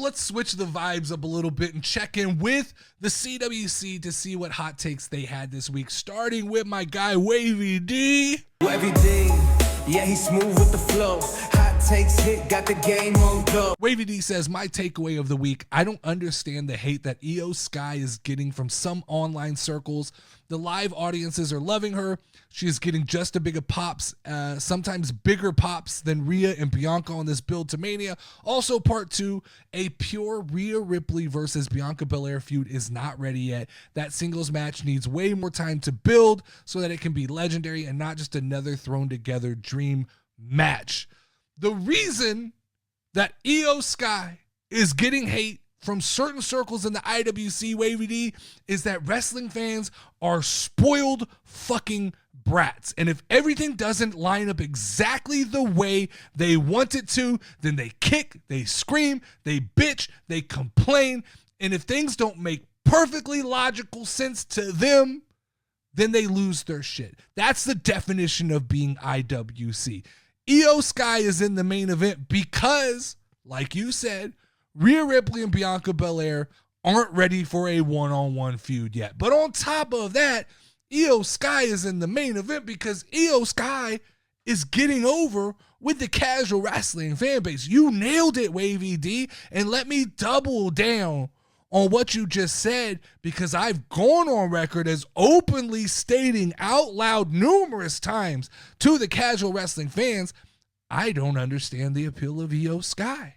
let's switch the vibes up a little bit and check in with the CWC to see what hot takes they had this week, starting with my guy, Wavy D. Wavy D, yeah, he's smooth with the flow. Hot takes hit, got the game on go. Wavy D says, my takeaway of the week, I don't understand the hate that IYO Sky is getting from some online circles. The live audiences are loving her. She is getting just as big of pops, sometimes bigger pops than Rhea and Bianca on this build to Mania. Also, part 2, a pure Rhea Ripley versus Bianca Belair feud is not ready yet. That singles match needs way more time to build so that it can be legendary and not just another thrown together dream match. The reason that IYO Sky is getting hate from certain circles in the IWC, Wavy D, is that wrestling fans are spoiled fucking brats. And if everything doesn't line up exactly the way they want it to, then they kick, they scream, they bitch, they complain. And if things don't make perfectly logical sense to them, then they lose their shit. That's the definition of being IWC. IYO Sky is in the main event because, like you said, Rhea Ripley and Bianca Belair aren't ready for a one-on-one feud yet. But on top of that, IYO Sky is in the main event because IYO Sky is getting over with the casual wrestling fan base. You nailed it, Wavy D, and let me double down on what you just said, because I've gone on record as openly stating out loud numerous times to the casual wrestling fans, I don't understand the appeal of IYO Sky.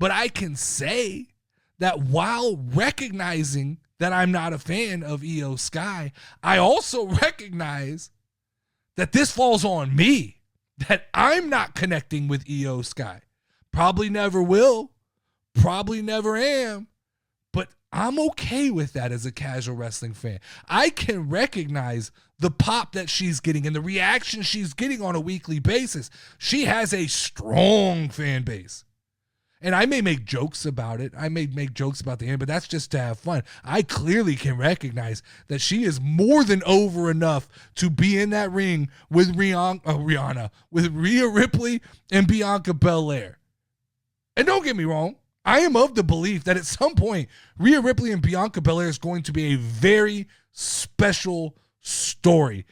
But I can say that while recognizing that I'm not a fan of IYO Sky, I also recognize that this falls on me, that I'm not connecting with IYO Sky. Probably never will, probably never am, but I'm okay with that as a casual wrestling fan. I can recognize the pop that she's getting and the reaction she's getting on a weekly basis. She has a strong fan base. And I may make jokes about it. I may make jokes about the end, but that's just to have fun. I clearly can recognize that she is more than over enough to be in that ring with with Rhea Ripley and Bianca Belair. And don't get me wrong, I am of the belief that at some point, Rhea Ripley and Bianca Belair is going to be a very special story.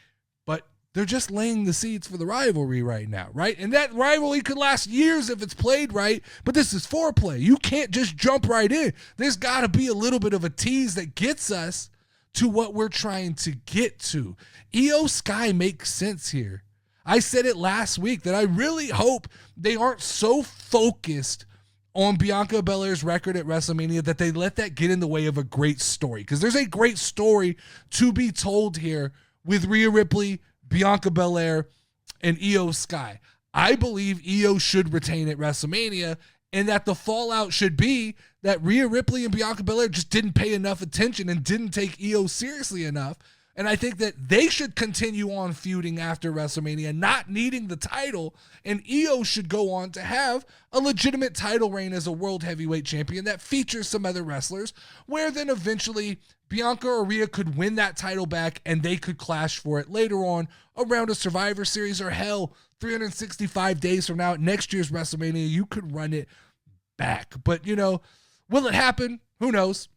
But they're just laying the seeds for the rivalry right now, right? And that rivalry could last years if it's played right, but this is foreplay. You can't just jump right in. There's got to be a little bit of a tease that gets us to what we're trying to get to. IYO Sky makes sense here. I said it last week that I really hope they aren't so focused on Bianca Belair's record at WrestleMania that they let that get in the way of a great story, because there's a great story to be told here with Rhea Ripley, Bianca Belair, and IYO Sky. I believe IYO should retain at WrestleMania, and that the fallout should be that Rhea Ripley and Bianca Belair just didn't pay enough attention and didn't take IYO seriously enough. And I think that they should continue on feuding after WrestleMania, not needing the title, and IYO should go on to have a legitimate title reign as a world heavyweight champion that features some other wrestlers, where then eventually Bianca or Rhea could win that title back and they could clash for it later on around a Survivor Series, or hell, 365 days from now at next year's WrestleMania, you could run it back. But, you know, will it happen? Who knows?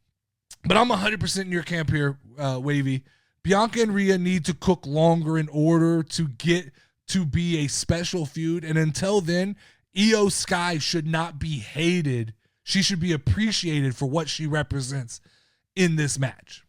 But I'm 100% in your camp here, Wavy. Bianca and Rhea need to cook longer in order to get to be a special feud. And until then, IYO Sky should not be hated. She should be appreciated for what she represents in this match.